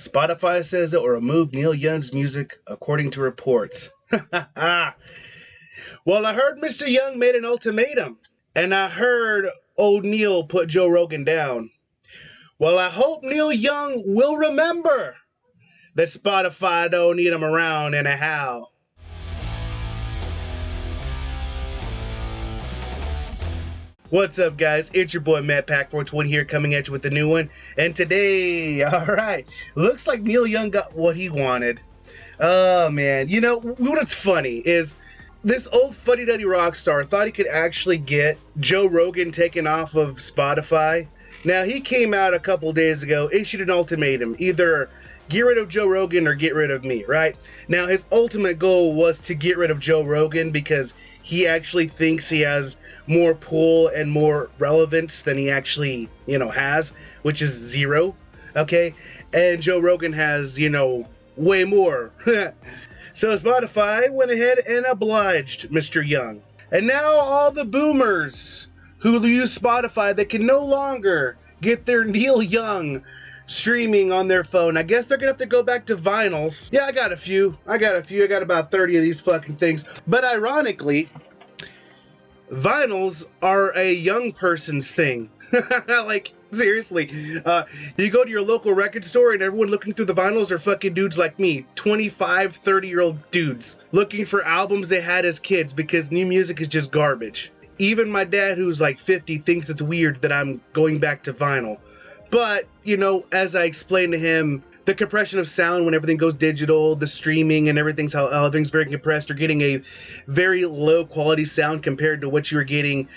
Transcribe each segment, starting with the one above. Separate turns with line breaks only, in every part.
Spotify says it will remove Neil Young's music according to reports. Well, I heard Mr. Young made an ultimatum, and I heard old Neil put Joe Rogan down. Well, I hope Neil Young will remember that Spotify don't need him around anyhow. What's up, guys? It's your boy Matt Pack 420 here, coming at you with the new one. And today, alright, looks like Neil Young got what he wanted. Oh man, you know what's funny is this old fuddy-duddy rock star thought he could actually get Joe Rogan taken off of Spotify. Now, he came out a couple days ago, issued an ultimatum, either get rid of Joe Rogan or get rid of me, right? Now, his ultimate goal was to get rid of Joe Rogan because he actually thinks he has more pull and more relevance than he actually, has, which is zero, okay? And Joe Rogan has, way more. So Spotify went ahead and obliged Mr. Young. And now all the boomers who use Spotify, they can no longer get their Neil Young streaming on their phone. I guess they're gonna have to go back to vinyls. Yeah, I got a few. I got about 30 of these fucking things. But ironically, vinyls are a young person's thing. Like, seriously. You go to your local record store and everyone looking through the vinyls are fucking dudes like me. 25, 30-year-old dudes looking for albums they had as kids because new music is just garbage. Even my dad, who's like 50, thinks it's weird that I'm going back to vinyl. But, as I explained to him, the compression of sound when everything goes digital, the streaming and everything's how everything's very compressed. You're getting a very low quality sound compared to what you were getting,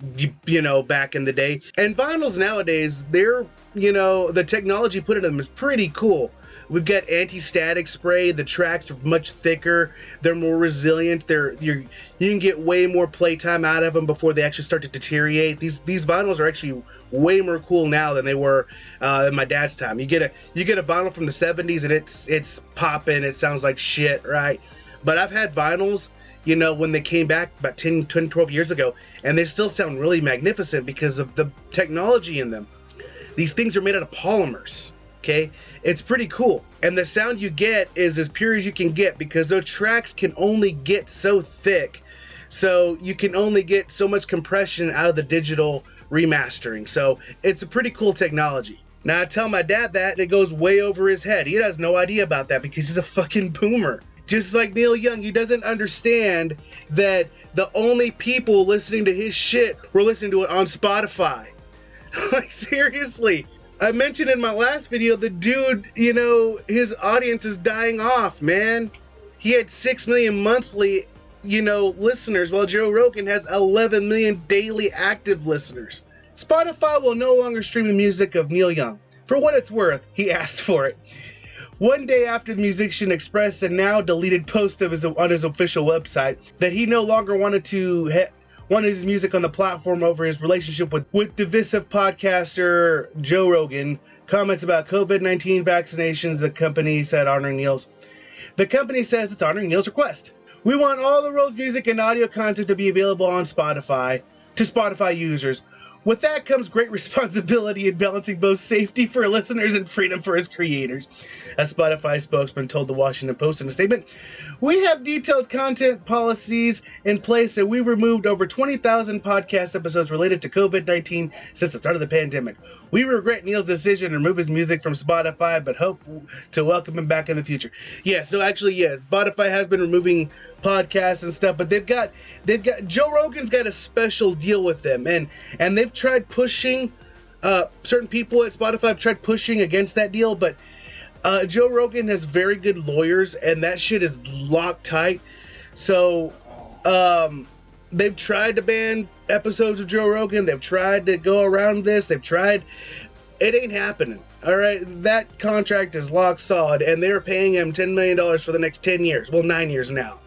back in the day. And vinyls nowadays, they're, the technology put into them is pretty cool. We've got anti-static spray. The tracks are much thicker. They're more resilient. You can get way more playtime out of them before they actually start to deteriorate. These vinyls are actually way more cool now than they were in my dad's time. You get a vinyl from the 70s and it's popping. It sounds like shit, right? But I've had vinyls, when they came back about 10, 12 years ago, and they still sound really magnificent because of the technology in them. These things are made out of polymers. Okay, it's pretty cool, and the sound you get is as pure as you can get because those tracks can only get so thick, so you can only get so much compression out of the digital remastering. So it's a pretty cool technology. Now, I tell my dad that, and it goes way over his head. He has no idea about that because he's a fucking boomer. Just like Neil Young, he doesn't understand that the only people listening to his shit were listening to it on Spotify. Like, seriously. I mentioned in my last video, the dude, his audience is dying off, man. He had 6 million monthly, listeners, while Joe Rogan has 11 million daily active listeners. Spotify will no longer stream the music of Neil Young. For what it's worth, he asked for it. One day after the musician expressed a now deleted post of on his official website that he no longer wanted his music on the platform over his relationship with divisive podcaster Joe Rogan. Comments about COVID-19 vaccinations, the company said honoring Neil's. The company says it's honoring Neil's request. We want all the world's music and audio content to be available on Spotify to Spotify users. With that comes great responsibility in balancing both safety for listeners and freedom for its creators. A Spotify spokesman told the Washington Post in a statement, "We have detailed content policies in place, and we've removed over 20,000 podcast episodes related to COVID-19 since the start of the pandemic. We regret Neil's decision to remove his music from Spotify, but hope to welcome him back in the future." Yeah, so actually, yes, Spotify has been removing podcasts and stuff, but they've got Joe Rogan's got a special deal with them, and they've tried pushing, certain people at Spotify have tried pushing against that deal, but Joe Rogan has very good lawyers, and that shit is locked tight. So they've tried to ban episodes of Joe Rogan. They've tried to go around this. It ain't happening. All right, that contract is locked solid, and they're paying him $10 million for the next 10 years. Well, 9 years now.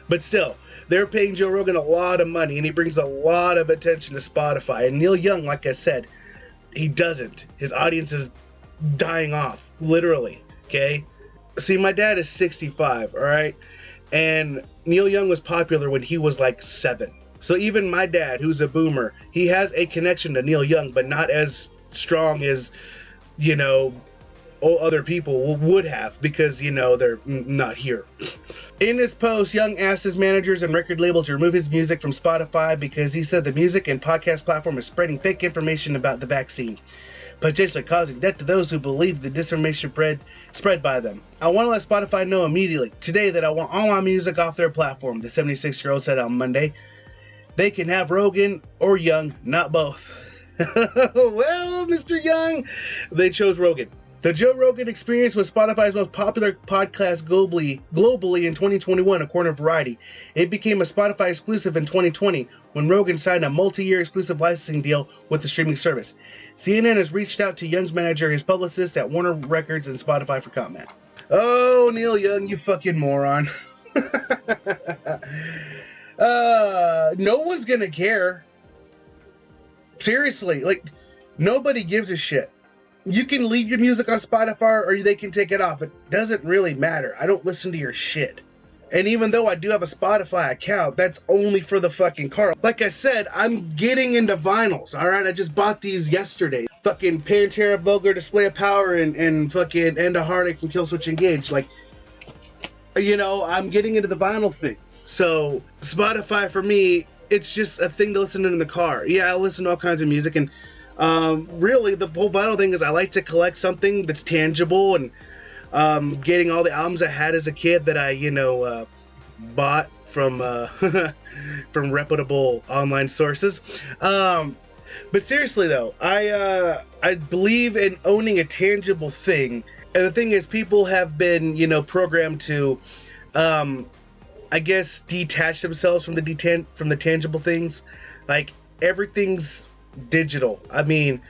But still, they're paying Joe Rogan a lot of money, and he brings a lot of attention to Spotify. And Neil Young, like I said, he doesn't. His audience is dying off, literally, okay? See, my dad is 65, all right? And Neil Young was popular when he was like 7. So even my dad, who's a boomer, he has a connection to Neil Young, but not as strong as, other people would have, because, you know, they're not here. In his post, Young asked his managers and record label to remove his music from Spotify because he said the music and podcast platform is spreading fake information about the vaccine, potentially causing death to those who believe the disinformation spread by them. I want to let Spotify know immediately today that I want all my music off their platform, the 76-year-old said on Monday. They can have Rogan or Young, not both. Well, Mr. Young, they chose Rogan. The Joe Rogan Experience was Spotify's most popular podcast globally in 2021, according to Variety. It became a Spotify exclusive in 2020 when Rogan signed a multi-year exclusive licensing deal with the streaming service. CNN has reached out to Young's manager, his publicist at Warner Records and Spotify for comment. Oh, Neil Young, you fucking moron. No one's gonna care. Seriously, like, nobody gives a shit. You can leave your music on Spotify or they can take it off. It doesn't really matter. I don't listen to your shit. And even though I do have a Spotify account, that's only for the fucking car. Like I said, I'm getting into vinyls, alright? I just bought these yesterday. Fucking Pantera, Vulgar Display of Power, and fucking End of Heartache from Killswitch Engage. Like, you know, I'm getting into the vinyl thing. So, Spotify for me, it's just a thing to listen to in the car. Yeah, I listen to all kinds of music, and really, the whole vinyl thing is I like to collect something that's tangible, and getting all the albums I had as a kid that I, you know, bought from from reputable online sources. But seriously though, I believe in owning a tangible thing, and the thing is, people have been, you know, programmed to, I guess, detach themselves from the tangible things. Like, everything's digital. I mean,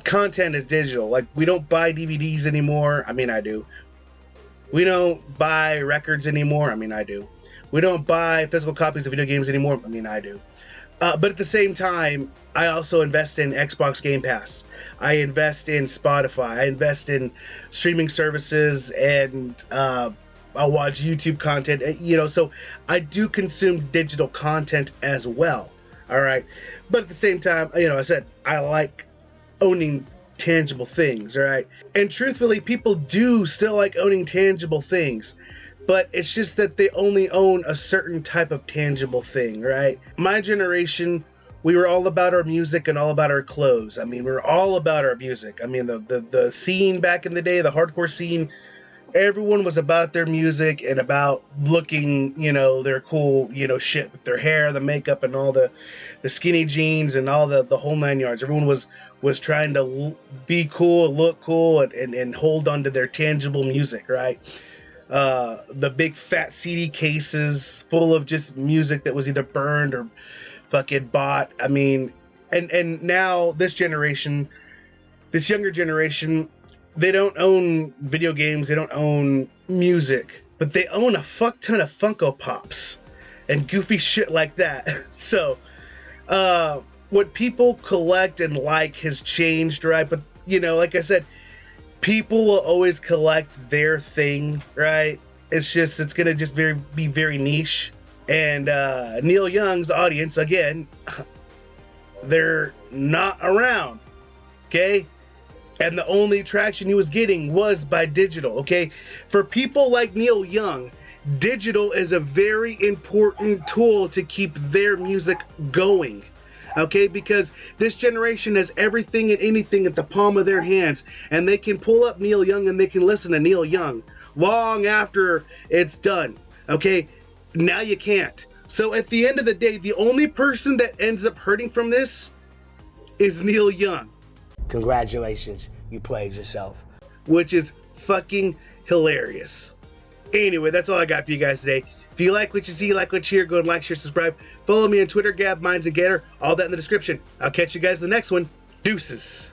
content is digital. Like, we don't buy DVDs anymore. I mean, I do. We don't buy records anymore. I mean, I do. We don't buy physical copies of video games anymore. I mean, I do. But at the same time, I also invest in Xbox Game Pass. I invest in Spotify. I invest in streaming services, and I watch YouTube content. You know, so I do consume digital content as well. All right. But at the same time, you know, I said I like owning tangible things, all right? And truthfully, people do still like owning tangible things, but it's just that they only own a certain type of tangible thing, right? My generation, we were all about our music and all about our clothes. I mean, we were all about our music. I mean, the scene back in the day, the hardcore scene, everyone was about their music and about looking, you know, their cool, you know, shit with their hair, the makeup, and all the skinny jeans and all the whole 9 yards. Everyone was trying to be cool, look cool, and hold on to their tangible music, right? The big fat CD cases full of just music that was either burned or fucking bought. I mean, and now this younger generation, they don't own video games, they don't own music, but they own a fuck ton of Funko Pops and goofy shit like that. So, what people collect and like has changed, right? But, you know, like I said, people will always collect their thing, right? It's gonna just be very niche. And Neil Young's audience, again, they're not around, okay? And the only traction he was getting was by digital, okay? For people like Neil Young, digital is a very important tool to keep their music going, okay? Because this generation has everything and anything at the palm of their hands, and they can pull up Neil Young and they can listen to Neil Young long after it's done, okay? Now you can't. So at the end of the day, the only person that ends up hurting from this is Neil Young.
Congratulations, you played yourself.
Which is fucking hilarious. Anyway, that's all I got for you guys today. If you like what you see, like what you hear, go and like, share, subscribe. Follow me on Twitter, Gab, Minds, and Gator. All that in the description. I'll catch you guys in the next one. Deuces.